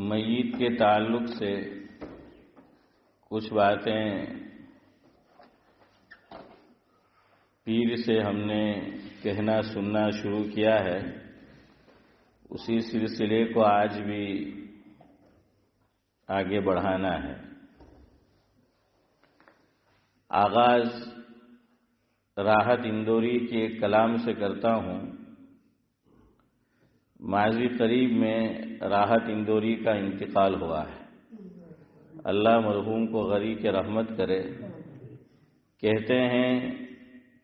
میت کے تعلق سے کچھ باتیں پیر سے ہم نے کہنا سننا شروع کیا ہے، اسی سلسلے کو آج بھی آگے بڑھانا ہے۔ آغاز راحت اندوری کے ایک کلام سے کرتا ہوں۔ ماضی قریب میں راحت اندوری کا انتقال ہوا ہے، اللہ مرحوم کو غریق رحمت کرے۔ کہتے ہیں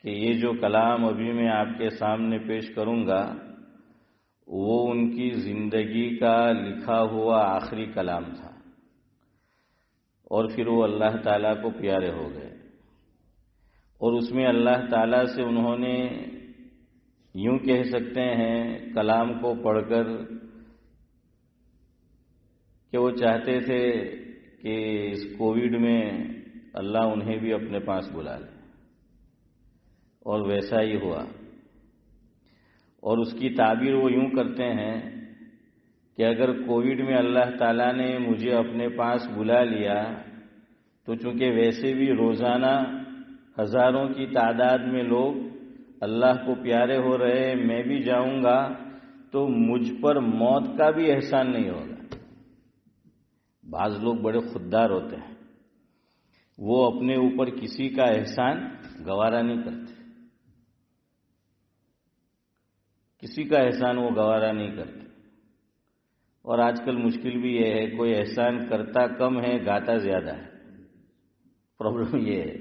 کہ یہ جو کلام ابھی میں آپ کے سامنے پیش کروں گا وہ ان کی زندگی کا لکھا ہوا آخری کلام تھا، اور پھر وہ اللہ تعالیٰ کو پیارے ہو گئے، اور اس میں اللہ تعالیٰ سے انہوں نے یوں کہہ سکتے ہیں کلام کو پڑھ کر کہ وہ چاہتے تھے کہ اس کووڈ میں اللہ انہیں بھی اپنے پاس بلا لے، اور ویسا ہی ہوا۔ اور اس کی تعبیر وہ یوں کرتے ہیں کہ اگر کووڈ میں اللہ تعالیٰ نے مجھے اپنے پاس بلا لیا تو چونکہ ویسے بھی روزانہ ہزاروں کی تعداد میں لوگ اللہ کو پیارے ہو رہے، میں بھی جاؤں گا تو مجھ پر موت کا بھی احسان نہیں ہوگا۔ بعض لوگ بڑے خوددار ہوتے ہیں، وہ اپنے اوپر کسی کا احسان گوارا نہیں کرتے، کسی کا احسان وہ گوارا نہیں کرتے۔ اور آج کل مشکل بھی یہ ہے، کوئی احسان کرتا کم ہے، گاتا زیادہ ہے۔ پرابلم یہ ہے،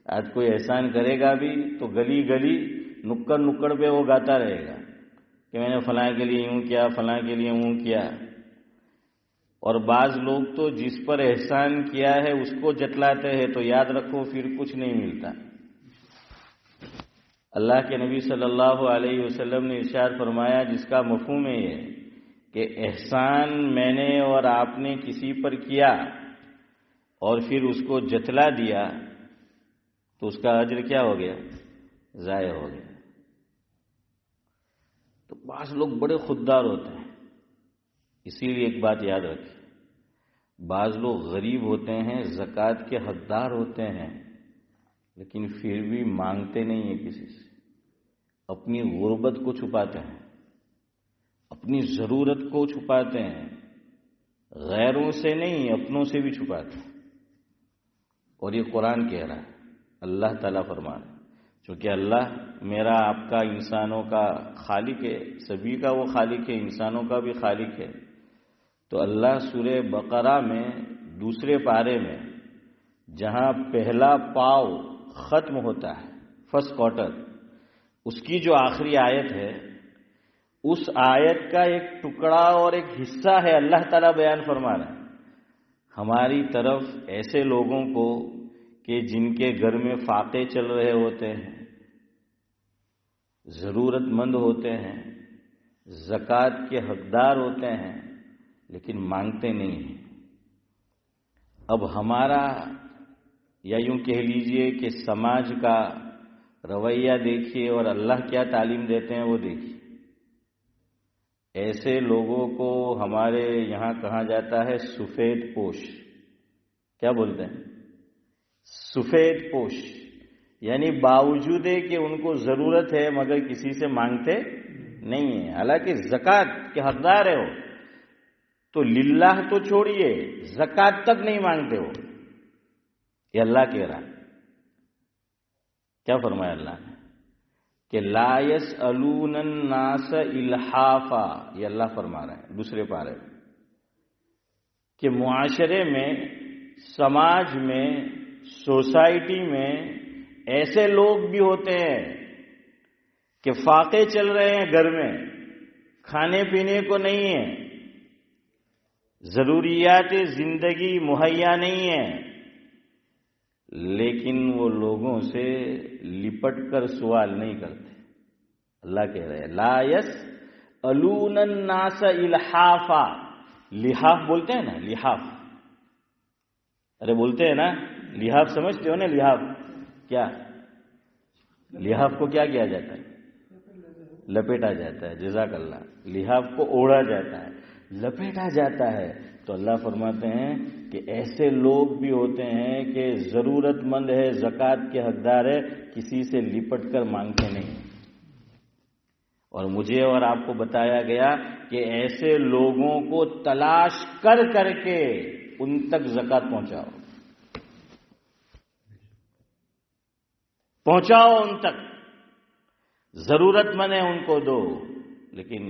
آج کوئی احسان کرے گا بھی تو گلی گلی نکڑ نکڑ پہ وہ گاتا رہے گا کہ میں نے فلاں کے لیے یوں کیا، فلاں کے لیے یوں کیا۔ اور بعض لوگ تو جس پر احسان کیا ہے اس کو جتلاتے ہیں، تو یاد رکھو پھر کچھ نہیں ملتا۔ اللہ کے نبی صلی اللہ علیہ وسلم نے ارشاد فرمایا، جس کا مفہوم ہے یہ کہ احسان میں نے اور آپ نے کسی پر کیا اور پھر اس کو جتلا دیا تو اس کا اجر کیا ہو گیا؟ ضائع ہو گیا۔ تو بعض لوگ بڑے خوددار ہوتے ہیں، اسی لیے ایک بات یاد رکھیں، بعض لوگ غریب ہوتے ہیں، زکوٰۃ کے حقدار ہوتے ہیں، لیکن پھر بھی مانگتے نہیں ہیں کسی سے، اپنی غربت کو چھپاتے ہیں، اپنی ضرورت کو چھپاتے ہیں، غیروں سے نہیں اپنوں سے بھی چھپاتے ہیں۔ اور یہ قرآن کہہ رہا ہے، اللہ تعالیٰ فرما رہا ہے، چونکہ اللہ میرا آپ کا انسانوں کا خالق ہے، سبھی کا وہ خالق ہے، انسانوں کا بھی خالق ہے۔ تو اللہ سورہ بقرہ میں دوسرے پارے میں جہاں پہلا پاؤ ختم ہوتا ہے، فرسٹ کوارٹر، اس کی جو آخری آیت ہے، اس آیت کا ایک ٹکڑا اور ایک حصہ ہے، اللہ تعالیٰ بیان فرما رہا ہے ہماری طرف ایسے لوگوں کو کہ جن کے گھر میں فاقے چل رہے ہوتے ہیں، ضرورت مند ہوتے ہیں، زکوٰۃ کے حقدار ہوتے ہیں، لیکن مانگتے نہیں ہیں۔ اب ہمارا یا یوں کہہ لیجئے کہ سماج کا رویہ دیکھیے اور اللہ کیا تعلیم دیتے ہیں وہ دیکھیے۔ ایسے لوگوں کو ہمارے یہاں کہا جاتا ہے سفید پوش۔ کیا بولتے ہیں؟ سفید پوش، یعنی باوجود ہے کہ ان کو ضرورت ہے مگر کسی سے مانگتے نہیں ہیں، حالانکہ زکوٰۃ کے حقدار ہے وہ تو للہ تو چھوڑیے، زکوٰۃ تک نہیں مانگتے ہو۔ یہ اللہ کہہ رہا ہے، کیا فرمایا اللہ نے کہ لا یسألون الناس الحافا، یہ اللہ فرما رہا ہے دوسرے پارے میں کہ معاشرے میں، سماج میں، سوسائٹی میں ایسے لوگ بھی ہوتے ہیں کہ فاقے چل رہے ہیں، گھر میں کھانے پینے کو نہیں ہے، ضروریات زندگی مہیا نہیں ہے، لیکن وہ لوگوں سے لپٹ کر سوال نہیں کرتے۔ اللہ کہہ رہے ہیں لا یسألون الناس الحافا، لحاف بولتے ہیں نا، لحاف، ارے بولتے ہیں نا لحاف، سمجھتے ہو نا لحاف کیا؟ لحاف کو کیا کیا جاتا ہے؟ لپیٹا جاتا ہے، جزاک اللہ۔ لحاف کو اوڑھا جاتا ہے، لپیٹا جاتا ہے. تو اللہ فرماتے ہیں کہ ایسے لوگ بھی ہوتے ہیں کہ ضرورت مند ہے، زکوٰۃ کے حقدار ہے، کسی سے لپٹ کر مانگتے نہیں. اور مجھے اور آپ کو بتایا گیا کہ ایسے لوگوں کو تلاش کر کر کے ان تک زکوٰۃ پہنچاؤ ان تک. ضرورت مند ہے ان کو دو. لیکن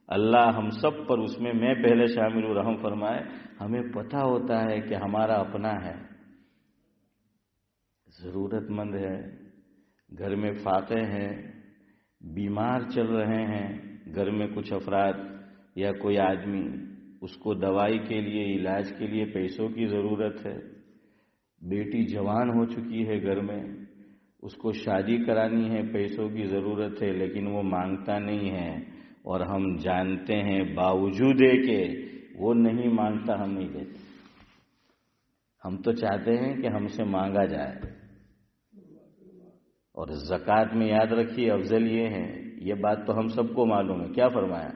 اللہ ہم سب پر، اس میں میں پہلے شامل ہوں، رحم فرمائے. ہمیں پتہ ہوتا ہے کہ ہمارا اپنا ہے، ضرورت مند ہے، گھر میں فاقے ہیں، بیمار چل رہے ہیں، گھر میں کچھ افراد یا کوئی آدمی، اس کو دوائی کے لیے، علاج کے لیے پیسوں کی ضرورت ہے. بیٹی جوان ہو چکی ہے گھر میں، اس کو شادی کرانی ہے، پیسوں کی ضرورت ہے، لیکن وہ مانگتا نہیں ہے. اور ہم جانتے ہیں باوجود کہ وہ نہیں مانگتا، ہم نہیں دیتے. ہم تو چاہتے ہیں کہ ہم سے مانگا جائے. اور زکوٰۃ میں یاد رکھیے افضل یہ ہے، یہ بات تو ہم سب کو معلوم ہے. کیا فرمایا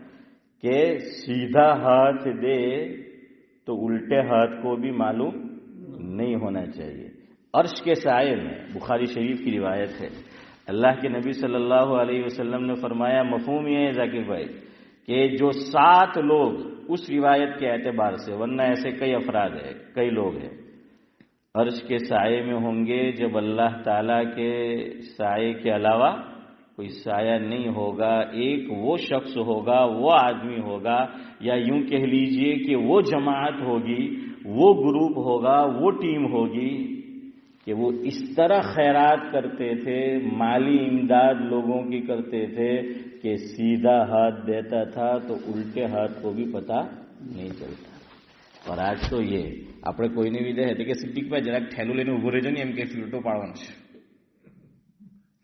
کہ سیدھا ہاتھ دے تو الٹے ہاتھ کو بھی معلوم نہیں ہونا چاہیے. عرش کے سائے میں، بخاری شریف کی روایت ہے، اللہ کے نبی صلی اللہ علیہ وسلم نے فرمایا، مفہوم یہ ہے ذاکر بھائی، کہ جو 7 لوگ، اس روایت کے اعتبار سے، ورنہ ایسے کئی افراد ہیں، کئی لوگ ہیں، عرش کے سائے میں ہوں گے جب اللہ تعالیٰ کے سائے کے علاوہ کوئی سایہ نہیں ہوگا. ایک وہ شخص ہوگا، وہ آدمی ہوگا، یا یوں کہہ لیجئے کہ وہ جماعت ہوگی، وہ گروپ ہوگا، وہ ٹیم ہوگی کہ وہ اس طرح خیرات کرتے تھے، مالی امداد لوگوں کی کرتے تھے کہ سیدھا ہاتھ دیتا تھا تو الٹے ہاتھ کو بھی پتہ نہیں چلتا. اور آج تو یہ આપણે કોઈને વિદે હતી કે સિદ્દીકભાઈ જરાક ઠેલું લઈને ઊભો રહેજો ને, એમ કે ફીલટો પાડવાનો છે.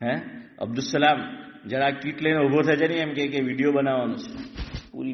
હે અબ્દુલસલામ જરાક કીટ લઈને ઊભો થશે ને, એમ કે વિડીયો બનાવવાનો છે. પૂરી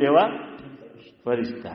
તેવા ફરિશ્તા,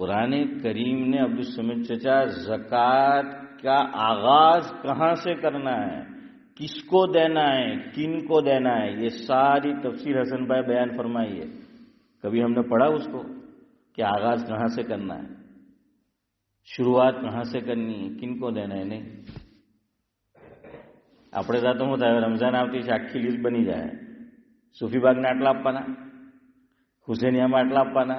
قرآن کریم نے عبدالصمد چچا زکوٰۃ کا آغاز کہاں سے کرنا ہے، کس کو دینا ہے، کن کو دینا ہے، یہ ساری تفسیر حسن بھائی بیان فرمائی ہے. کبھی ہم نے پڑھا اس کو کہ آغاز کہاں سے کرنا ہے، شروعات کہاں سے کرنی ہے، کن کو دینا ہے؟ نہیں. આપણે જાતો હું થાય રમઝાન આવતી છે આખી લિસ્ટ બની જાય. સૂફી બાગને આટલા આપવાના, હુસેનિયામાં આટલા આપવાના,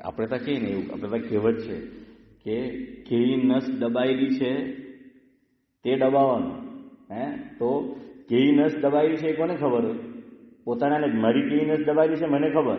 આપણે તો કઈ નહીં, આપણે તો કહેવત છે કે કેવી નસ દબાયેલી છે તે દબાવવાનું. હે, તો કેવી નસ દબાયેલી છે કોને ખબર હોય? પોતાનાને જ. મારી કેવી નસ દબાયેલી છે મને ખબર.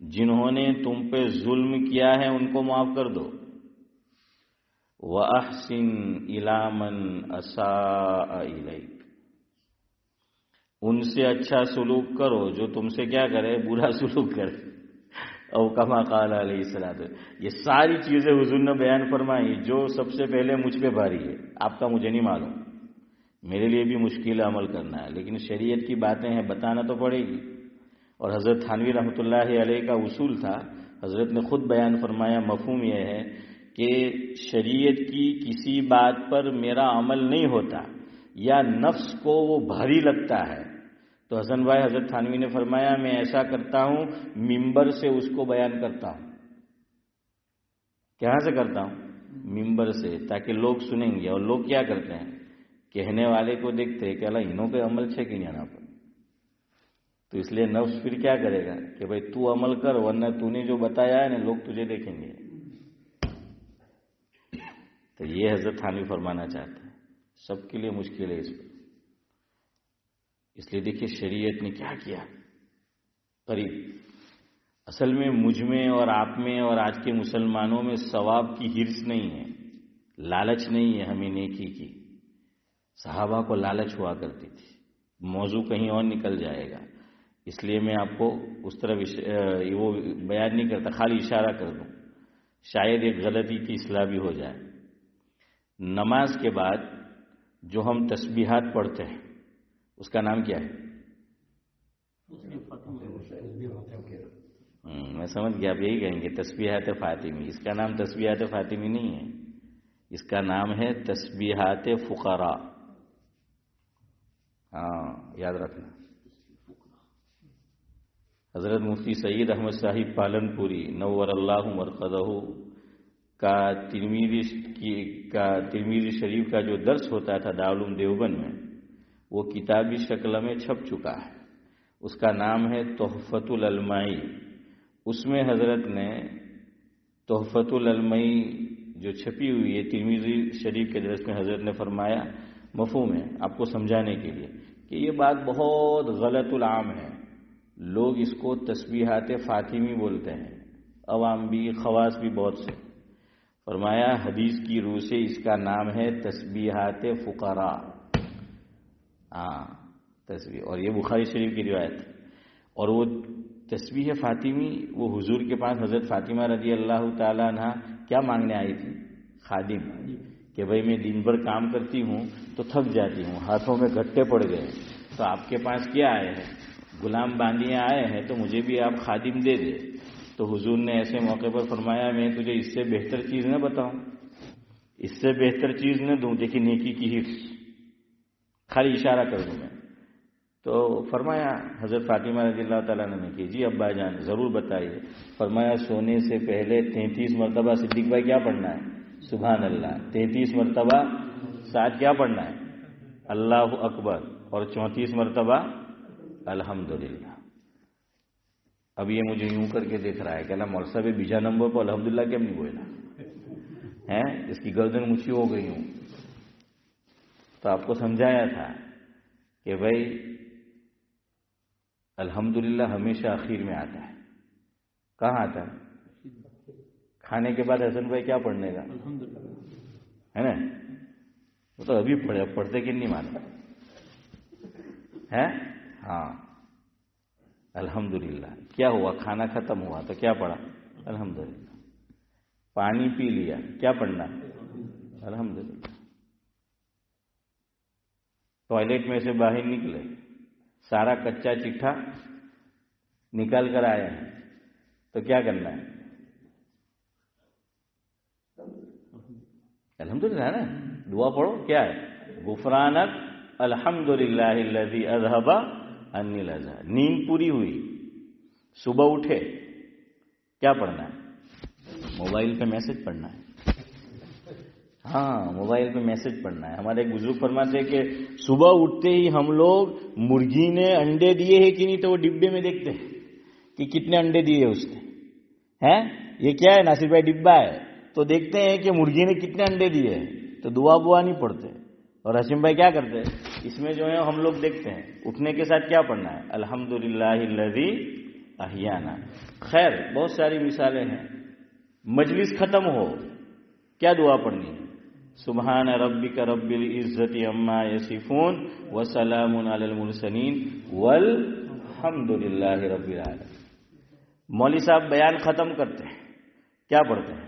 جنہوں نے تم پہ ظلم کیا ہے ان کو معاف کر دو. وَأَحْسِنْ إِلَىٰ مَنْ أَسَاءَ إِلَيْكَ، ان سے اچھا سلوک کرو جو تم سے کیا کرے، برا سلوک کرے. او کما قال علیہ السلام. یہ ساری چیزیں حضور نے بیان فرمائی جو سب سے پہلے مجھ پہ بھاری ہے. آپ کا مجھے نہیں معلوم، میرے لیے بھی مشکل عمل کرنا ہے، لیکن شریعت کی باتیں ہیں، بتانا تو پڑے گی. اور حضرت تھانوی رحمۃ اللہ علیہ کا اصول تھا، حضرت نے خود بیان فرمایا، مفہوم یہ ہے کہ شریعت کی کسی بات پر میرا عمل نہیں ہوتا یا نفس کو وہ بھاری لگتا ہے تو حسن بھائی حضرت تھانوی نے فرمایا میں ایسا کرتا ہوں، ممبر سے اس کو بیان کرتا ہوں. کہاں سے کرتا ہوں؟ ممبر سے، تاکہ لوگ سنیں گے. اور لوگ کیا کرتے ہیں، کہنے والے کو دیکھتے ہیں کہ اللہ انہوں پہ عمل چھے کہ نہیں آنا پر. تو اس لیے نفس پھر کیا کرے گا کہ بھائی تو عمل کر، ورنہ تو نے جو بتایا ہے نا لوگ تجھے دیکھیں گے. تو یہ حضرت تھانوی فرمانا چاہتے ہیں، سب کے لیے مشکل ہے اس پہ. اس لیے دیکھیے شریعت نے کیا کیا قریب. اصل میں مجھ میں اور آپ میں اور آج کے مسلمانوں میں ثواب کی ہرس نہیں ہے، لالچ نہیں ہے ہمیں نیکی کی. صحابہ کو لالچ ہوا کرتی تھی، موضوع کہیں اور نکل جائے گا، اس لیے میں آپ کو اس طرح وہ بیان نہیں کرتا، خالی اشارہ کر دوں، شاید ایک غلطی کی اصلاح بھی ہو جائے. نماز کے بعد جو ہم تسبیحات پڑھتے ہیں اس کا نام کیا ہے؟ میں سمجھ گیا آپ یہی کہیں گے تسبیحات فاطمی. اس کا نام تسبیحات فاطمی نہیں ہے، اس کا نام ہے تسبیحات فقراء. ہاں یاد رکھنا. حضرت مفتی سعید احمد صاحب پالنپوری نور اللہ مرقدہ کا ترمذی شریف کا جو درس ہوتا تھا دارالعلوم دیوبند میں، وہ کتابی شکل میں چھپ چکا ہے. اس کا نام ہے تحفۃ العلمائی. اس میں حضرت نے تحفۃ العلمائی جو چھپی ہوئی ہے ترمذی شریف کے درس میں، حضرت نے فرمایا، مفہوم ہے آپ کو سمجھانے کے لیے کہ یہ بات بہت غلط العام ہے. لوگ اس کو تسبیحات فاطمی بولتے ہیں، عوام بھی، خواص بھی بہت سے. فرمایا حدیث کی روح سے اس کا نام ہے تسبیحات فقراء. تسبیح، اور یہ بخاری شریف کی روایت ہے. اور وہ تسبیح فاطمی وہ حضور کے پاس حضرت فاطمہ رضی اللہ تعالیٰ عنہ کیا مانگنے آئی تھی؟ خادم، کہ بھائی میں دن بھر کام کرتی ہوں تو تھک جاتی ہوں، ہاتھوں میں گھٹے پڑ گئے، تو آپ کے پاس کیا آئے ہیں؟ غلام باندیے آئے ہیں، تو مجھے بھی آپ خادم دے دے. تو حضور نے ایسے موقع پر فرمایا میں تجھے اس سے بہتر چیز نہ بتاؤں، اس سے بہتر چیز نہ دوں. دیکھیے نیکی کی ہرس، خالی اشارہ کر دوں میں. تو فرمایا حضرت فاطمہ رضی اللہ تعالیٰ نے کہ جی ابا جان ضرور بتائیے. فرمایا سونے سے پہلے 33 مرتبہ صدیق بھائی کیا پڑھنا ہے؟ سبحان اللہ. 33 مرتبہ ساتھ کیا پڑھنا ہے؟ اللہ اکبر. اور 34 مرتبہ الحمدللہ. اب یہ مجھے یوں کر کے دیکھ رہا ہے کہ اللہ مولوی صاحب بیجا نمبر پر الحمدللہ کیوں نہیں بولا ہے؟ اس کی گردن مچھی ہو گئی ہوں. تو آپ کو سمجھایا تھا کہ بھائی الحمدللہ ہمیشہ آخر میں آتا ہے. کہاں آتا ہے؟ کھانے کے بعد حسن بھائی کیا پڑھنے کا ہے نا؟ وہ تو ابھی پڑھتے کہ نہیں مانا ہے. ہاں الحمدللہ. کیا ہوا؟ کھانا ختم ہوا تو کیا پڑھا؟ الحمدللہ. پانی پی لیا، کیا پڑھنا؟ الحمدللہ. ٹوائلٹ میں سے باہر نکلے، سارا کچا چٹھا نکال کر آئے ہیں تو کیا کرنا ہے؟ الحمدللہ ہے نا. دعا پڑھو، کیا ہے؟ غفرانک الحمدللہ الذی اذھب عنی الحزن. نیند پوری ہوئی، صبح اٹھے، کیا پڑھنا ہے؟ موبائل پہ میسج پڑھنا ہے. ہاں موبائل پہ میسج پڑھنا ہے. ہمارے ایک بزرگ فرماتے ہیں کہ صبح اٹھتے ہی ہم لوگ مرغی نے انڈے دیے ہیں کہ نہیں تو وہ ڈبے میں دیکھتے ہیں کہ کتنے انڈے دیے اس نے. ہیں یہ کیا ہے ناصر بھائی؟ ڈبا ہے. تو دیکھتے ہیں کہ مرغی نے کتنے انڈے دیے ہیں. تو دعا بوا نہیں پڑھتے. اور حسین بھائی کیا کرتے ہیں اس میں جو ہے ہم لوگ دیکھتے ہیں. اٹھنے کے ساتھ کیا پڑھنا ہے؟ الحمدللہ الذی احیانا. خیر بہت ساری مثالیں ہیں. مجلس ختم ہو کیا دعا پڑھنی ہے؟ سبحان ربک رب العزت عما یصفون وسلام علی المرسلین والحمد للہ رب العالمین. مولوی صاحب بیان ختم کرتے ہیں کیا پڑھتے ہیں؟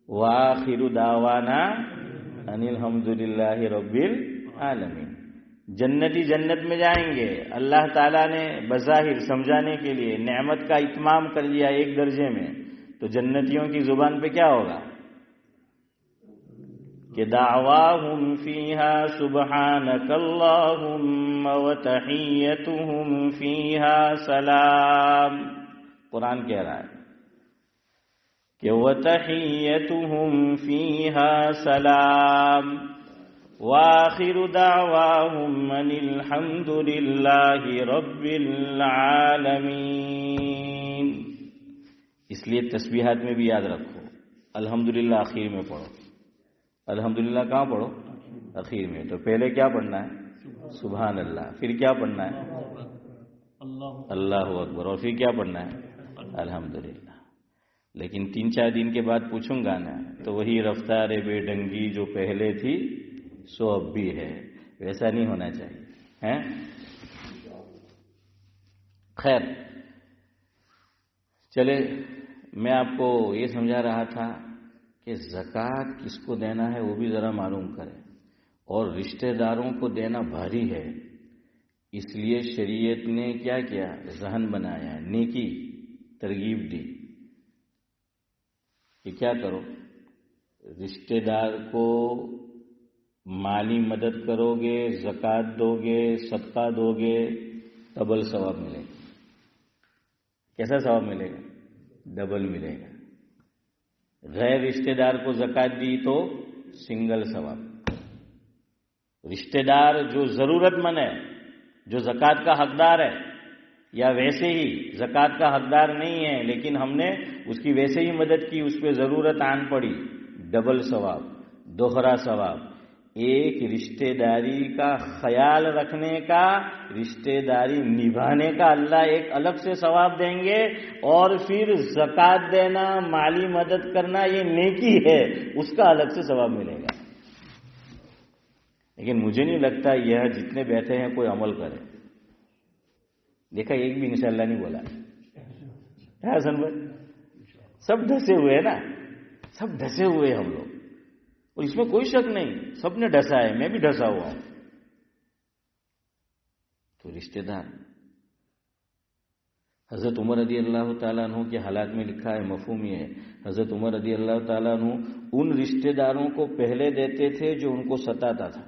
وآخر دعوانا ان الحمد للہ رب العالمین. جنتی جنت میں جائیں گے. اللہ تعالیٰ نے بظاہر سمجھانے کے لیے نعمت کا اتمام کر لیا ایک درجے میں، تو جنتیوں کی زبان پہ کیا ہوگا کہ دعواہم فیہا سبحانک اللہم وتحیتہم فیہا سلام. قرآن کہہ رہا ہے کہ وتحیتہم فیہا سلام وآخر دعواہم ان الحمد للہ رب العالمین. اس لیے تسبیحات میں بھی یاد رکھو الحمدللہ آخر میں پڑھو. الحمدللہ کہاں پڑھو؟ آخر میں. تو پہلے کیا پڑھنا ہے؟ سبحان اللہ. پھر کیا پڑھنا ہے؟ اللہ اکبر. اور پھر کیا پڑھنا ہے؟ الحمدللہ. لیکن 3-4 دن کے بعد پوچھوں گا نا تو وہی رفتار بے ڈنگی جو پہلے تھی سو اب بھی ہے. ویسا نہیں ہونا چاہیے. خیر چلے میں آپ کو یہ سمجھا رہا تھا کہ زکوٰۃ کس کو دینا ہے وہ بھی ذرا معلوم کرے. اور رشتہ داروں کو دینا بھاری ہے، اس لیے شریعت نے کیا کیا؟ ذہن بنایا، نیکی ترغیب دی کہ کیا کرو، رشتہ دار کو مالی مدد کرو گے، زکوٰۃ دو گے، صدقہ دو گے، ڈبل ثواب ملے گا. کیسا ثواب ملے گا؟ ڈبل ملے گا. غیر رشتہ دار کو زکوٰۃ دی تو سنگل ثواب. رشتہ دار جو ضرورت مند ہے، جو زکوٰۃ کا حقدار ہے، یا ویسے ہی زکوٰۃ کا حقدار نہیں ہے لیکن ہم نے اس کی ویسے ہی مدد کی، اس پہ ضرورت آن پڑی، ڈبل ثواب، دوہرا ثواب. ایک رشتہ داری کا خیال رکھنے کا، رشتہ داری نبھانے کا اللہ ایک الگ سے ثواب دیں گے. اور پھر زکوٰۃ دینا، مالی مدد کرنا یہ نیکی ہے، اس کا الگ سے ثواب ملے گا. لیکن مجھے نہیں لگتا یہ جتنے بیٹھے ہیں کوئی عمل کرے. دیکھا ایک بھی انشاءاللہ نہیں بولا ہے حسن بھائی. سب ڈھسے ہوئے ہیں نا، سب ڈھسے ہوئے ہم لوگ، اور اس میں کوئی شک نہیں، سب نے ڈھسا ہے، میں بھی ڈھسا ہوا ہوں. تو رشتہ دار، حضرت عمر رضی اللہ تعالیٰ عنہ کے حالات میں لکھا ہے، مفہوم یہ ہے، حضرت عمر رضی اللہ تعالیٰ عنہ ان رشتہ داروں کو پہلے دیتے تھے جو ان کو ستاتا تھا.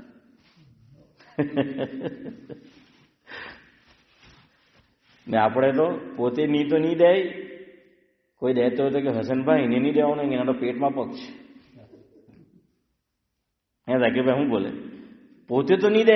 ને આપણે તો પોતે ની તો નહીં દે, કોઈ દેતો હોય તો કે હસનભાઈ એને નહીં દેવાનું, એના તો પેટમાં પગ છે. હે ઝાકીરભાઈ શું બોલે? પોતે તો નહીં દે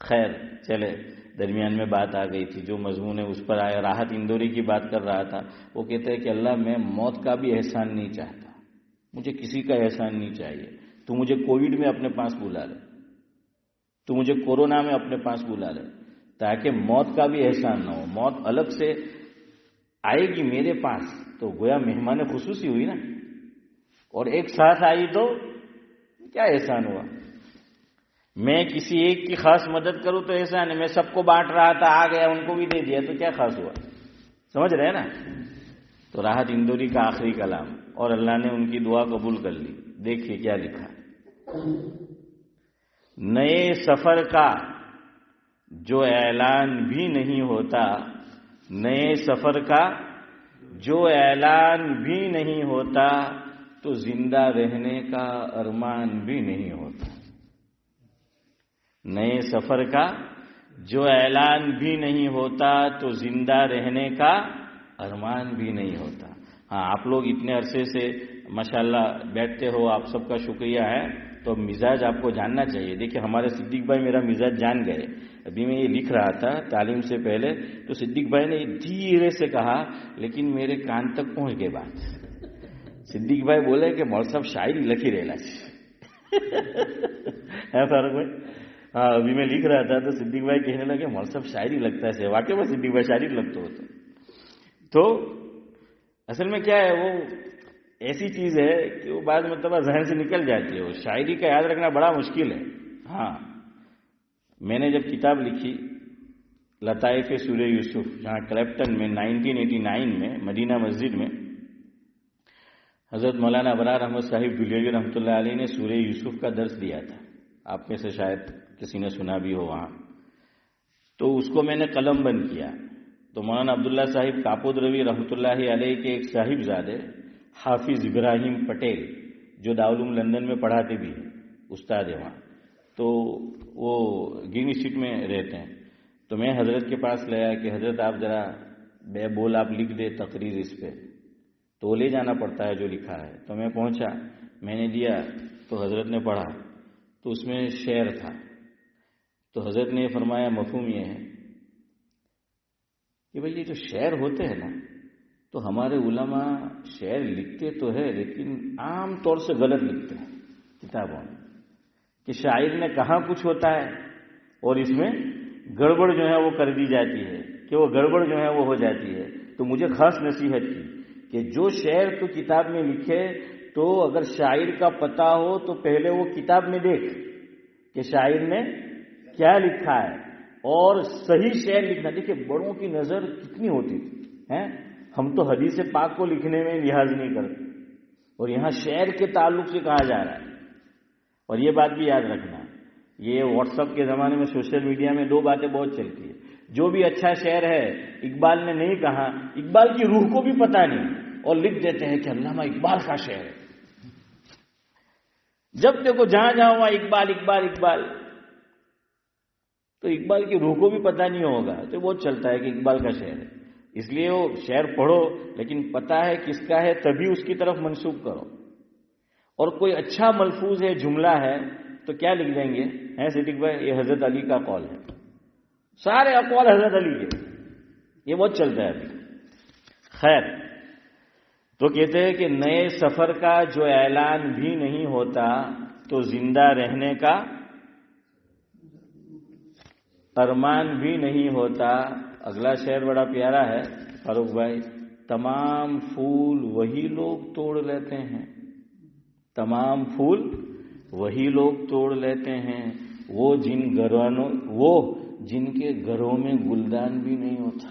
خیر چلے درمیان میں بات آ گئی تھی، جو مضمون ہے اس پر آیا. راحت اندوری کی بات کر رہا تھا. وہ کہتے ہیں کہ اللہ میں موت کا بھی احسان نہیں چاہتا، مجھے کسی کا احسان نہیں چاہیے. تو مجھے کووڈ میں اپنے پاس بلا لے، تو مجھے کورونا میں اپنے پاس بلا لے، تاکہ موت کا بھی احسان نہ ہو. موت الگ سے آئے گی میرے پاس تو گویا مہمان خصوصی ہوئی نا، اور ایک ساتھ آئی تو کیا احسان ہوا. میں کسی ایک کی خاص مدد کروں تو احسان ہے، میں سب کو بانٹ رہا تھا، آ گیا ان کو بھی دے دیا تو کیا خاص ہوا. سمجھ رہے نا. تو راحت اندوری کا آخری کلام، اور اللہ نے ان کی دعا قبول کر لی. دیکھیے کیا لکھا. نئے سفر کا جو اعلان بھی نہیں ہوتا، نئے سفر کا جو اعلان بھی نہیں ہوتا تو زندہ رہنے کا ارمان بھی نہیں ہوتا. نئے سفر کا جو اعلان بھی نہیں ہوتا تو زندہ رہنے کا ارمان بھی نہیں ہوتا. ہاں آپ لوگ اتنے عرصے سے ماشاءاللہ بیٹھتے ہو، آپ سب کا شکریہ ہے. تو مزاج آپ کو جاننا چاہیے. دیکھیں ہمارے صدیق بھائی میرا مزاج جان گئے. ابھی میں یہ لکھ رہا تھا تعلیم سے پہلے، تو صدیق بھائی نے دھیرے سے کہا لیکن میرے کان تک پہنچ گئے بات. صدیق بھائی بولے کہ مول صاحب شاعری لکھی رہلا ہے فاروق بھائی. ہاں ابھی میں لکھ رہا تھا تو صدیق بھائی کہنے لگے مول صاحب شاعری لگتا ہے، واقعی میں صدیق بھائی شاعری لگتے ہوتے. تو اصل میں کیا ہے، وہ ایسی چیز ہے کہ وہ بعض مرتبہ ذہن سے نکل جاتی ہے. وہ شاعری کا یاد رکھنا بڑا مشکل ہے. ہاں میں نے جب کتاب لکھی لطائف سورہ یوسف، جہاں کلیپٹن میں 1989 میں مدینہ مسجد میں حضرت مولانا ابرار احمد صاحب دلیوی رحمۃ اللہ علیہ نے سورہ یوسف کا درس دیا تھا. آپ میں سے شاید کسی نے سنا بھی ہو وہاں. تو اس کو میں نے قلم بند کیا. تو مولانا عبداللہ صاحب کاپود روی رحمۃ اللہ علیہ کے ایک صاحبزادے حافظ ابراہیم پٹیل، جو دارالعلوم لندن میں پڑھاتے بھی ہیں، استاد ہیں وہاں، تو وہ گرین اسٹریٹ میں رہتے ہیں. تو میں حضرت کے پاس لے آیا کہ حضرت آپ ذرا بے بول آپ لکھ دے تقریر اس پہ. تو لے جانا پڑتا ہے جو لکھا ہے. تو میں پہنچا، میں نے دیا تو حضرت نے پڑھا. تو اس میں شعر تھا. تو حضرت نے فرمایا مفہوم یہ ہے کہ بھئی یہ جو شعر ہوتے ہیں نا، تو ہمارے علماء شعر لکھتے تو ہے لیکن عام طور سے غلط لکھتے ہیں کتابوں میں، کہ شاعر نے کہاں کچھ ہوتا ہے اور اس میں گڑبڑ جو ہے وہ کر دی جاتی ہے، کہ وہ گڑبڑ جو ہے وہ ہو جاتی ہے. تو مجھے خاص نصیحت کی کہ جو شعر تو کتاب میں لکھے تو اگر شاعر کا پتہ ہو تو پہلے وہ کتاب میں دیکھ کہ شاعر نے کیا لکھا ہے اور صحیح شعر لکھنا. دیکھیے بڑوں کی نظر کتنی ہوتی تھی، ہم تو حدیث پاک کو لکھنے میں لحاظ نہیں کرتے، اور یہاں شعر کے تعلق سے کہا جا رہا ہے. اور یہ بات بھی یاد رکھنا، یہ واٹس ایپ کے زمانے میں سوشل میڈیا میں دو باتیں بہت چلتی ہے. جو بھی اچھا شعر ہے اقبال نے نہیں کہا، اقبال کی روح کو بھی پتہ نہیں، اور لکھ دیتے ہیں کہ علامہ اقبال کا شعر ہے. جب دیکھو جہاں جہاں وہاں اقبال اقبال اقبال، تو اقبال کی روح کو بھی پتہ نہیں ہوگا. تو بہت چلتا ہے کہ اقبال کا شعر ہے. اس لیے وہ شعر پڑھو لیکن پتہ ہے کس کا ہے تبھی اس کی طرف منسوب کرو. اور کوئی اچھا ملفوظ ہے، جملہ ہے، تو کیا لکھ دیں گے صدیق بھائی یہ حضرت علی کا قول ہے. سارے اقوال حضرت علی کے، یہ بہت چلتا ہے ابھی. خیر، تو کہتے ہیں کہ نئے سفر کا جو اعلان بھی نہیں ہوتا تو زندہ رہنے کا ارمان بھی نہیں ہوتا. اگلا شعر بڑا پیارا ہے فاروق بھائی. تمام پھول وہی لوگ توڑ لیتے ہیں، تمام پھول وہی لوگ توڑ لیتے ہیں، وہ جن کے گھروں میں گلدان بھی نہیں ہوتا.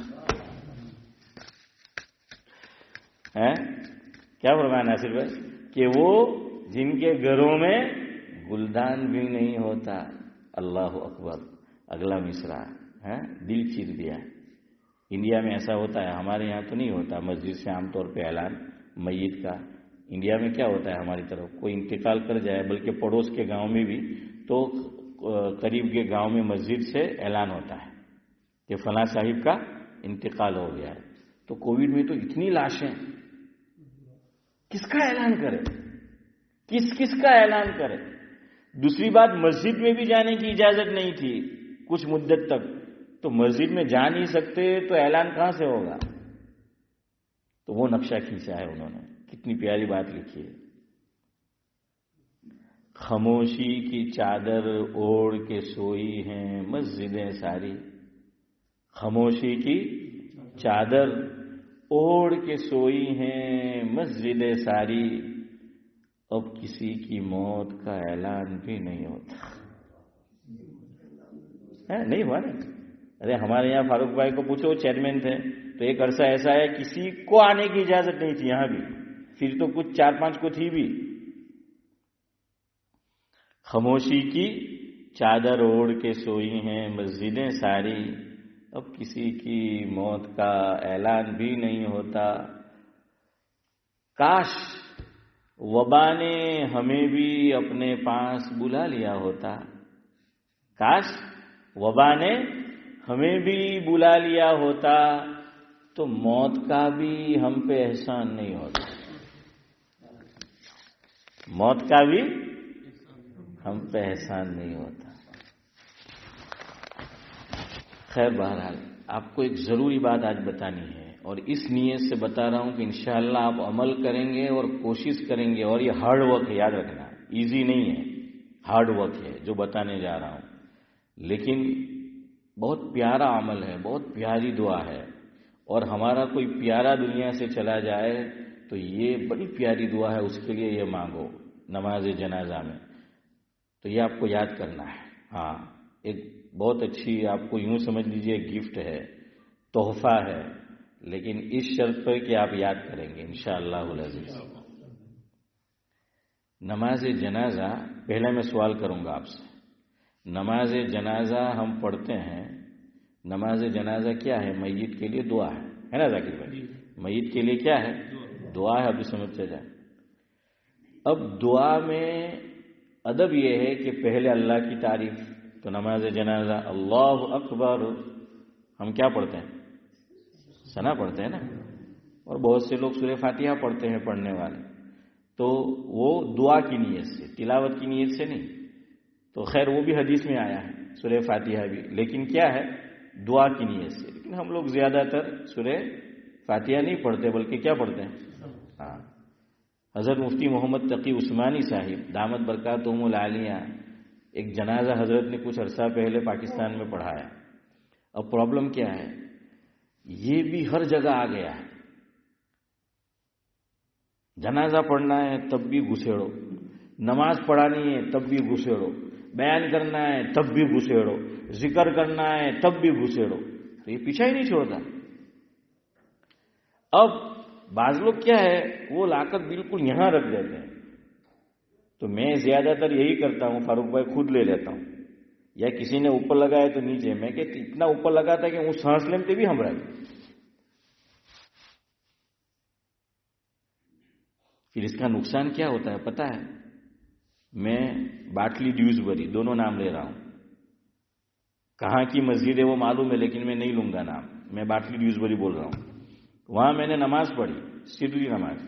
کیا فرمایا ناصر بھائی؟ کہ وہ جن کے گھروں میں گلدان بھی نہیں ہوتا. اللہ اکبر. اگلا مصرع دل چیر دیا. انڈیا میں ایسا ہوتا ہے، ہمارے یہاں تو نہیں ہوتا مسجد سے عام طور پہ اعلان میت کا. انڈیا میں کیا ہوتا ہے ہماری طرف، کوئی انتقال کر جائے، بلکہ پڑوس کے گاؤں میں بھی تو قریب کے گاؤں میں مسجد سے اعلان ہوتا ہے کہ فلاں صاحب کا انتقال ہو گیا ہے. تو کووڈ میں تو اتنی لاشیں، کس کا اعلان کرے، کس کا اعلان کرے. دوسری بات، مسجد میں بھی جانے کی اجازت نہیں تھی کچھ مدت تک، تو مسجد میں جا نہیں سکتے تو اعلان کہاں سے ہوگا. تو وہ نقشہ کھینچا ہے انہوں نے. کتنی پیاری بات لکھی ہے. خاموشی کی چادر اوڑھ کے سوئی ہیں مسجدیں ساری. خاموشی کی چادر اوڑھ کے سوئی ہیں مسجدیں ساری. اب کسی کی موت کا اعلان بھی نہیں ہوتا. نہیں ہوا نا. ارے ہمارے یہاں فاروق بھائی کو پوچھو، چیئرمین تھے، تو ایک عرصہ ایسا ہے کسی کو آنے کی اجازت نہیں تھی یہاں بھی، پھر تو کچھ 4-5 کو تھی بھی. خاموشی کی چادر اوڑھ کے سوئی ہیں مسجدیں ساری. اب کسی کی موت کا اعلان بھی نہیں ہوتا. کاش وبا نے ہمیں بھی اپنے پاس بلا لیا ہوتا. کاش وبا نے ہمیں بھی بلا لیا ہوتا تو موت کا بھی ہم پہ احسان نہیں ہوتا. موت کا بھی ہم پہ احسان نہیں ہوتا. خیر بہرحال آپ کو ایک ضروری بات آج بتانی ہے، اور اس نیت سے بتا رہا ہوں کہ انشاءاللہ آپ عمل کریں گے اور کوشش کریں گے. اور یہ ہارڈ ورک ہے، یاد رکھنا، ایزی نہیں ہے، ہارڈ ورک ہے جو بتانے جا رہا ہوں. لیکن بہت پیارا عمل ہے، بہت پیاری دعا ہے، اور ہمارا کوئی پیارا دنیا سے چلا جائے تو یہ بڑی پیاری دعا ہے، اس کے لیے یہ مانگو نماز جنازہ میں. تو یہ آپ کو یاد کرنا ہے. ہاں، ایک بہت اچھی، آپ کو یوں سمجھ لیجئے گفٹ ہے، تحفہ ہے، لیکن اس شرط پر کہ آپ یاد کریں گے انشاءاللہ العزیز. نماز جنازہ، پہلے میں سوال کروں گا آپ سے. نماز جنازہ ہم پڑھتے ہیں، نماز جنازہ کیا ہے؟ میت کے لیے دعا ہے نا ذاکر بھائی؟ میت کے لیے کیا ہے؟ دعا ہے. ابھی سمجھتے جائیں. اب دعا میں ادب یہ ہے کہ پہلے اللہ کی تعریف. تو نماز جنازہ اللہ اکبر ہم کیا پڑھتے ہیں؟ ثنا پڑھتے ہیں نا. اور بہت سے لوگ سورہ فاتحہ پڑھتے ہیں پڑھنے والے، تو وہ دعا کی نیت سے، تلاوت کی نیت سے نہیں. تو خیر وہ بھی حدیث میں آیا ہے سورہ فاتحہ بھی، لیکن کیا ہے؟ دعا کی نیت سے. لیکن ہم لوگ زیادہ تر سورہ فاتحہ نہیں پڑھتے، بلکہ کیا پڑھتے ہیں؟ ہاں. حضرت مفتی محمد تقی عثمانی صاحب دامت برکاتہم العالیہ، ایک جنازہ حضرت نے کچھ عرصہ پہلے پاکستان میں پڑھایا. اب پرابلم کیا ہے؟ یہ بھی ہر جگہ آ گیا ہے. جنازہ پڑھنا ہے تب بھی گھسیڑو، نماز پڑھانی ہے تب بھی گھسیڑو، بیان کرنا ہے تب بھی گھسیڑو، ذکر کرنا ہے تب بھی گھسیڑو. تو یہ پیچھا ہی نہیں چھوڑتا. اب بعض لوگ کیا ہے، وہ لا کر بالکل یہاں رکھ دیتے ہیں. تو میں زیادہ تر یہی کرتا ہوں، فاروق بھائی خود لے لیتا ہوں، یا کسی نے اوپر لگایا تو نیچے. میں کہ اتنا اوپر لگاتا کہ وہ سانس لیتے بھی ہم رہے. پھر اس کا نقصان کیا ہوتا ہے پتہ ہے؟ میں باٹلی ڈیوزبری دونوں نام لے رہا ہوں. کہاں کی مسجد ہے وہ معلوم ہے، لیکن میں نہیں لوں گا نام. میں باٹلی ڈیوزبری بول رہا ہوں. وہاں میں نے نماز پڑھی، سرری نماز.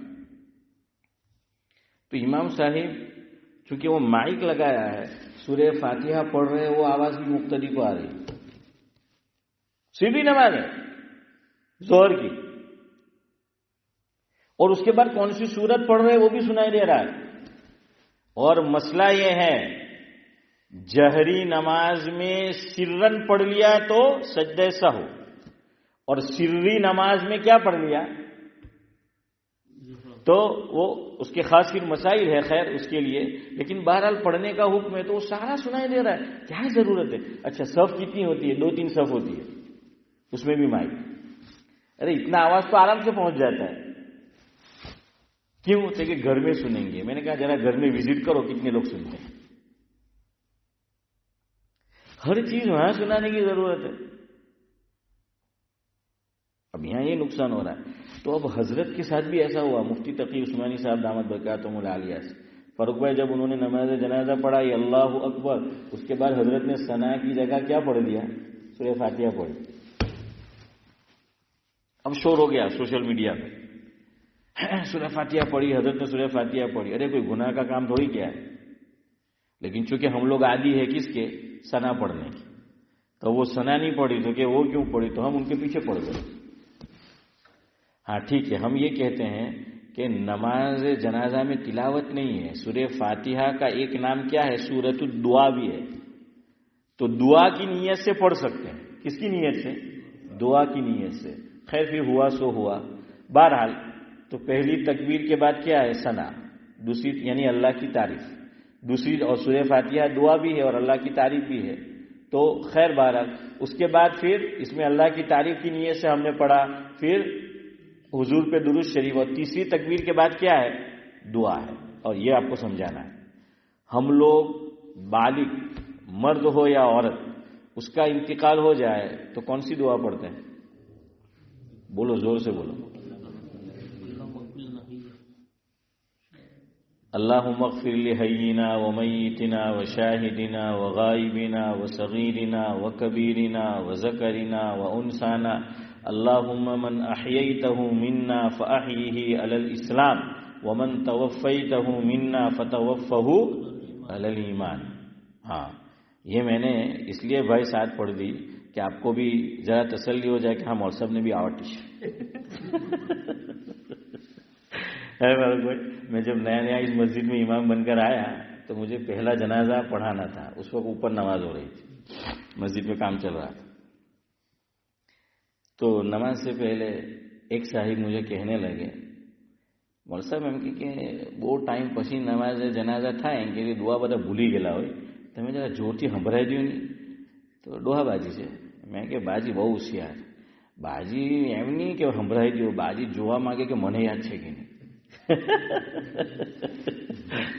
تو امام صاحب چونکہ وہ مائک لگایا ہے، سورہ فاتحہ پڑھ رہے ہیں، وہ آواز بھی مقتدی کو آ رہی. سرری نماز ہے ظہر کی، اور اس کے بعد کون سی سورت پڑھ رہے ہیں وہ بھی سنائی دے رہا ہے. اور مسئلہ یہ ہے، جہری نماز میں سرن پڑھ لیا تو سجدہ سہو، اور سری نماز میں کیا پڑھ لیا تو وہ اس کے خاص پھر مسائل ہے، خیر اس کے لیے. لیکن بہرحال پڑھنے کا حکم ہے تو وہ سارا سنائی دے رہا ہے. کیا ضرورت ہے؟ اچھا صف کتنی ہوتی ہے؟ 2-3 صف ہوتی ہے، اس میں بھی مائک. ارے اتنا آواز تو آرام سے پہنچ جاتا ہے. کیوں ہوتے کہ گھر میں سنیں گے. میں نے کہا ذرا گھر میں وزٹ کرو کتنے لوگ سنتے ہیں. ہر چیز وہاں سنانے کی ضرورت ہے. اب یہاں یہ نقصان ہو رہا ہے. تو اب حضرت کے ساتھ بھی ایسا ہوا. مفتی تقی عثمانی صاحب دامت برکاتہم العالیہ سے فاروق بھائی جب انہوں نے نماز جنازہ پڑھا یہ اللہ اکبر، اس کے بعد حضرت نے ثنا کی جگہ کیا پڑھ دیا؟ سورہ فاتحہ پڑھی. اب شور ہو گیا سوشل میڈیا پہ، سورہ فاتحہ پڑھی، حضرت نے سورہ فاتحہ پڑھی. ارے کوئی گناہ کا کام تھوڑی کیا ہے. لیکن چونکہ ہم لوگ عادی ہے کس کے؟ ثنا پڑھنے کی. تو وہ ثنا نہیں پڑھی تو کہ وہ کیوں پڑھی، تو ہم ان کے پیچھے پڑھ گئے. ہاں ٹھیک ہے، ہم یہ کہتے ہیں کہ نماز جنازہ میں تلاوت نہیں ہے. سورہ فاتحہ کا ایک نام کیا ہے؟ سورۃ الدعا بھی ہے. تو دعا کی نیت سے پڑھ سکتے ہیں. کس کی نیت سے؟ دعا کی نیت سے. خیر پھر ہوا سو ہوا. بہرحال تو پہلی تکبیر کے بعد کیا ہے؟ ثنا. دوسری یعنی اللہ کی تعریف. دوسری اور سورہ فاتحہ دعا بھی ہے اور اللہ کی تعریف بھی ہے. تو خیر بہرحال اس کے بعد پھر اس میں اللہ کی تعریف کی نیت سے ہم نے پڑھا، پھر حضور پہ درود شریف، اور تیسری تکبیر کے بعد کیا ہے؟ دعا ہے. اور یہ آپ کو سمجھانا ہے. ہم لوگ بالغ مرد ہو یا عورت، اس کا انتقال ہو جائے تو کون سی دعا پڑھتے ہیں؟ بولو زور سے بولو. اللہم اغفر لحینا ومیتنا وشاہدنا وغائبنا وصغیرنا وکبیرنا وذکرنا وانسانا اللہم من احییتہ منا فاحیہ علی الاسلام ومن توفیتہ منا فتوفہ علی الایمان. ہاں یہ میں نے اس لیے بھائی ساتھ پڑھ دی کہ آپ کو بھی ذرا تسلی ہو جائے کہ ہاں مول صاحب نے بھی آوٹش. میں جب نیا اس مسجد میں امام بن کر آیا تو مجھے پہلا جنازہ پڑھانا تھا. اس وقت اوپر نماز ہو رہی تھی. مسجد میں کام چل رہا تھا، تو نماز سے پہلے ایک صاحب مجھے کہنے لگے مول صاحب એમ કે બહુ ટાઈમ પછી નમાઝ જનાઝા થાય એમ કે દુઆ બધા ભૂલી ગયેલા હોય, તમે જરા જોરથી સંભળાઈ દો ને. તો ડોહા બાજી છે. મેં કે બાજી બહુ હોશિયાર, બાજી એમ નહીં કે સંભળાઈ દો, બાજી જોવા માંગે કે મને યાદ છે કે નહીં.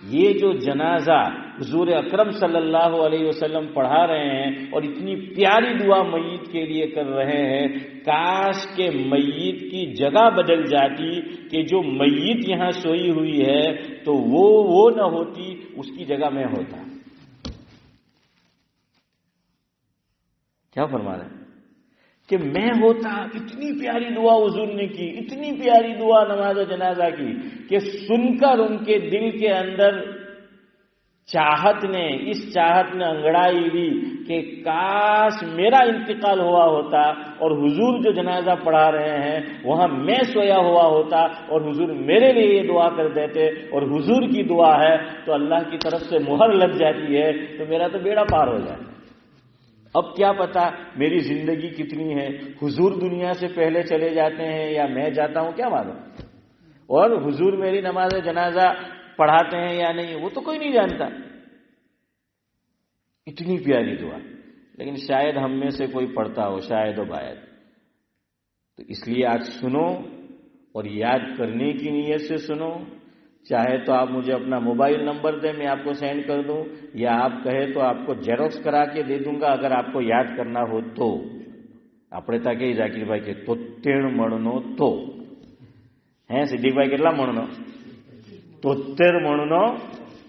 یہ جو جنازہ حضور اکرم صلی اللہ علیہ وسلم پڑھا رہے ہیں اور اتنی پیاری دعا میت کے لیے کر رہے ہیں، کاش کہ میت کی جگہ بدل جاتی کہ جو میت یہاں سوئی ہوئی ہے تو وہ نہ ہوتی، اس کی جگہ میں ہوتا۔ کیا فرما رہے ہیں کہ میں ہوتا۔ اتنی پیاری دعا حضور نے کی، اتنی پیاری دعا نماز جنازہ کی کہ سن کر ان کے دل کے اندر اس چاہت نے انگڑائی لی کہ کاش میرا انتقال ہوا ہوتا اور حضور جو جنازہ پڑھا رہے ہیں وہاں میں سویا ہوا ہوتا اور حضور میرے لیے یہ دعا کر دیتے، اور حضور کی دعا ہے تو اللہ کی طرف سے مہر لگ جاتی ہے تو میرا تو بیڑا پار ہو جائے۔ اب کیا پتا میری زندگی کتنی ہے، حضور دنیا سے پہلے چلے جاتے ہیں یا میں جاتا ہوں، کیا معلوم، اور حضور میری نماز جنازہ پڑھاتے ہیں یا نہیں وہ تو کوئی نہیں جانتا۔ اتنی پیاری دعا، لیکن شاید ہم میں سے کوئی پڑھتا ہو، شاید و باید۔ تو اس لیے آج سنو اور یاد کرنے کی نیت سے سنو۔ چاہے تو آپ مجھے اپنا موبائل نمبر دیں، میں آپ کو سینڈ کر دوں، یا آپ کہے تو آپ کو جیروکس کرا کے دے دوں گا اگر آپ کو یاد کرنا ہو تو۔ આપણે તા કે જાકીરભાઈ કે 73 મણનો તો હે સિદ્દીકભાઈ કેટલા મણનો 73 મણનો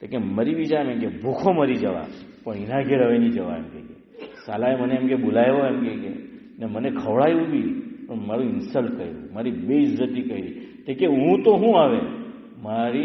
તો કે મરી બી જાય એમ કે ભૂખો મરી જવા પણ એના ઘેર હવે નહીં જવા એમ કે સાલાએ મને એમ કે બોલાવ્યો એમ કે ને મને ખવડાવ્યું બી પણ મારું ઇન્સલ્ટ કર્યું, મારી બેઇજ્જતી કરી। તો કે હું તો હું હવે મારી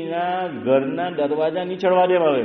એના ઘરના દરવાજા નહીં ચડવા દેવા હવે।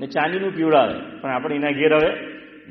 ને ચાંદીનું પીવડાવે પણ આપણે એના ઘેર હવે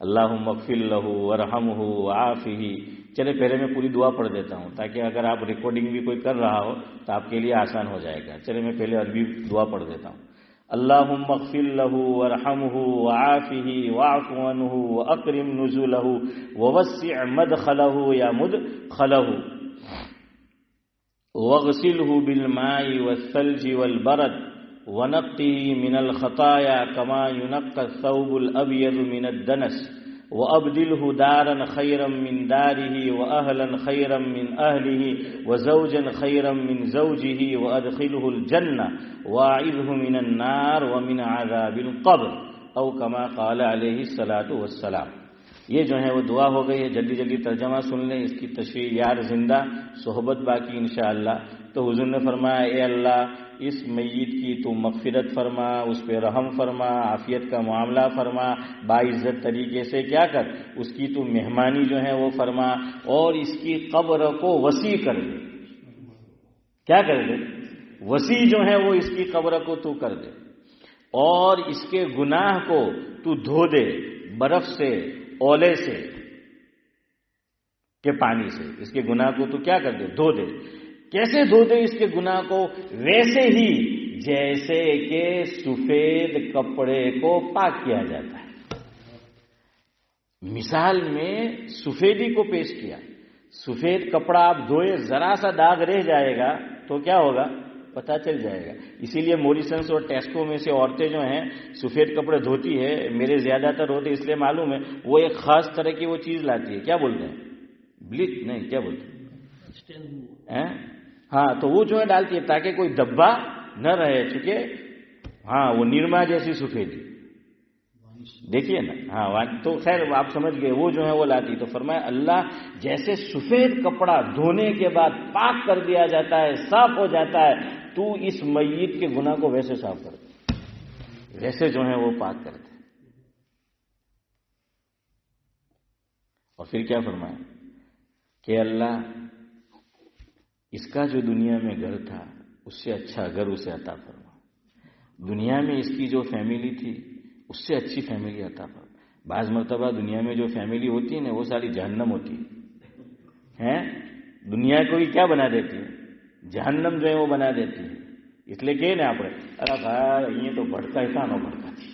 اللہم اغفر لہ ورحمہ وعافہ. چلے پہلے میں پوری دعا پڑھ دیتا ہوں تاکہ اگر آپ ریکارڈنگ بھی کوئی کر رہا ہو تو آپ کے لیے آسان ہو جائے گا. چلے میں پہلے عربی دعا پڑھ دیتا ہوں. اللہم اغفر لہ ورحمہ وعافہ واعف عنہ واکرم نزلہ ووسع مدخلہ یا مدخلہ واغسلہ بالماء والثلج والبرد ونقه من الخطايا كما ينقى الثوب الأبيض من الدنس وأبدله دارا خيرا من داره وأهلا خيرا من أهله وزوجا خيرا من زوجه وأدخله الجنة وأعذه من النار ومن عذاب القبر أو كما قال عليه الصلاة والسلام. یہ جو ہے وہ دعا ہو گئی ہے. جلدی جلدی ترجمہ سن لیں اس کی تشریح. یار زندہ صحبت باقی انشاءاللہ. تو حضور نے فرمایا اے اللہ اس میت کی تو مغفرت فرما، اس پہ رحم فرما، عافیت کا معاملہ فرما، باعزت طریقے سے کیا کر اس کی تو مہمانی جو ہے وہ فرما، اور اس کی قبر کو وسیع کر دے. کیا کر دے؟ وسیع جو ہے وہ اس کی قبر کو تو کر دے، اور اس کے گناہ کو تو دھو دے برف سے، اولے سے، کے پانی سے. اس کے گناہ کو تو کیا کر دے؟ دھو دے. کیسے دھو دے اس کے گناہ کو؟ ویسے ہی جیسے کہ سفید کپڑے کو پاک کیا جاتا ہے. مثال میں سفیدی کو پیش کیا. سفید کپڑا آپ دھوئے، ذرا سا داغ رہ جائے گا تو کیا ہوگا؟ پتہ چل جائے گا. اسی لیے موریسنس اور ٹیسکو میں سے عورتیں جو ہیں سفید کپڑے دھوتی ہے، میرے زیادہ تر ہوتے اس لیے معلوم ہے، وہ ایک خاص طرح کی وہ چیز لاتی ہے. کیا بولتے ہیں؟ بلیچ نہیں، کیا بولتے ہیں؟ ہاں، تو وہ جو ہے ڈالتی ہے تاکہ کوئی دبا نہ رہے. چونکہ ہاں وہ نرما جیسی سفیدی دیکھیے نا. ہاں تو خیر آپ سمجھ گئے. وہ جو ہے وہ لاتی. تو فرمایا اللہ جیسے سفید کپڑا دھونے کے بعد پاک کر دیا جاتا ہے، صاف ہو جاتا ہے، تو اس میت کے گناہ کو ویسے صاف کر دے، ویسے جو ہے وہ پاک کر دے. اور پھر کیا فرمایا کہ اللہ اس کا جو دنیا میں گھر تھا اس سے اچھا گھر اسے عطا فرما. دنیا میں اس کی جو فیملی تھی اس سے اچھی فیملی عطا فرما. بعض مرتبہ دنیا میں جو فیملی ہوتی ہے نا وہ ساری جہنم ہوتی ہے. دنیا کو ہی کیا بنا دیتی ہے؟ جہنم جو ہے وہ بنا دیتی ہے. اس لیے کہ نا آپ ارے یہ تو بڑھتا ہی تھا نہ بڑھتا تھی،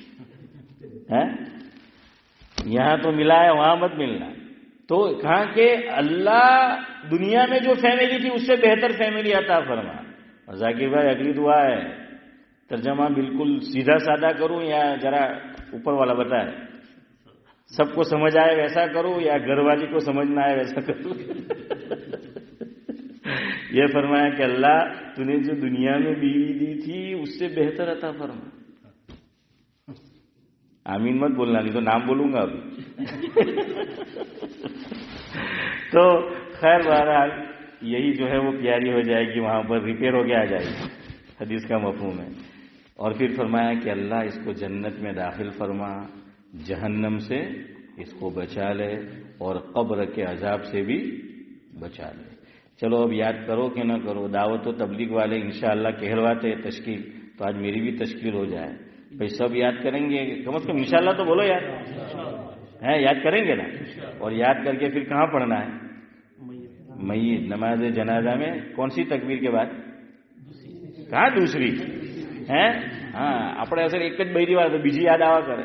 یہاں تو ملا ہے وہاں مت ملنا. تو کہاں کہ اللہ دنیا میں جو فیملی تھی اس سے بہتر فیملی عطا فرما. اور ذاکر بھائی اگلی دعا ہے، ترجمہ بالکل سیدھا سادہ کروں یا ذرا اوپر والا بتائے؟ سب کو سمجھ آئے ویسا کروں یا گھر والی کو سمجھ نہ آئے ویسا کروں؟ یہ فرمایا کہ اللہ تو نے جو دنیا میں بیوی دی تھی اس سے بہتر عطا فرما. آمین مت بولنا نہیں تو نام بولوں گا ابھی. تو خیر بہرحال یہی جو ہے وہ پیاری ہو جائے گی، وہاں پر ریپیئر ہو کے آ جائے گی، حدیث کا مفہوم ہے. اور پھر فرمایا کہ اللہ اس کو جنت میں داخل فرما، جہنم سے اس کو بچا لے اور قبر کے عذاب سے بھی بچا لے. چلو اب یاد کرو کہ نہ کرو، دعوت و تبلیغ والے انشاءاللہ کہلواتے تشکیل، تو آج میری بھی تشکیل ہو جائے. بھائی سب یاد کریں گے کم از کم انشاءاللہ تو بولو یار، ہے یاد کریں گے نا. اور یاد کر کے پھر کہاں پڑھنا ہے؟ میت نماز جنازہ میں کون سی تکبیر کے بعد؟ کہاں دوسری ہے؟ ہاں આપણે અસર એક જ બૈરી વાર બીજી યાદ આવા કરે